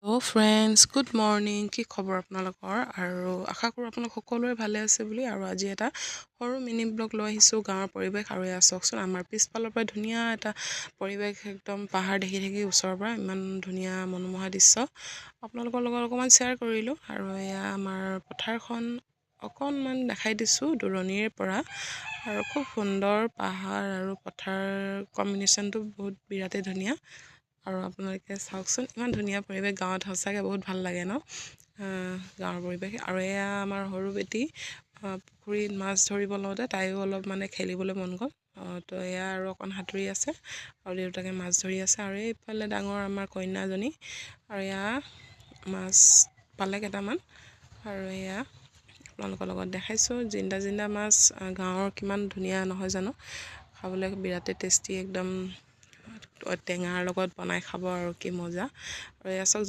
friends good morning কি খবৰ আপোনালোকৰ আৰু আশা কৰোঁ আপোনালোক সকলোৰে ভালে আছে বুলি আৰু আজি এটা সৰু মিনি ব্লগ লৈ আহিছোঁ গাঁৱৰ পৰিৱেশ আৰু এয়া চাওকচোন আমাৰ পিছফালৰ পৰা ধুনীয়া এটা পৰিৱেশ একদম পাহাৰ দেখি থাকি ওচৰৰ পৰা ইমান ধুনীয়া মনোমোহা দৃশ্য আপোনালোকৰ লগত অকণমান শ্বেয়াৰ কৰিলোঁ আৰু এয়া আমাৰ পথাৰখন অকণমান দেখাই দিছোঁ দূৰণিৰ পৰা আৰু খুব সুন্দৰ পাহাৰ আৰু পথাৰ কম্বিনেশ্যনটো বহুত বিৰাটেই ধুনীয়া আৰু আপোনালোকে চাওকচোন ইমান ধুনীয়া পৰিৱেশ গাঁৱত সঁচাকৈ বহুত ভাল লাগে ন গাঁৱৰ পৰিৱেশ আৰু এয়া আমাৰ সৰু বেটি পুখুৰীত মাছ ধৰিব লওঁতে তাইও অলপ মানে খেলিবলৈ মন গ'ল তো এয়া আৰু অকণ সাঁতুৰি আছে আৰু দেউতাকে মাছ ধৰি আছে আৰু এইফালে ডাঙৰ আমাৰ কন্যাজনী আৰু এয়া মাছ পালে কেইটামান আৰু এয়া আপোনালোকৰ লগত দেখাইছোঁ জিন্দা জিন্দা মাছ গাঁৱৰ কিমান ধুনীয়া নহয় জানো খাবলৈ বিৰাটেই টেষ্টি একদম টেঙাৰ লগত বনাই খাব আৰু কি মজা আৰু এয়া চাওক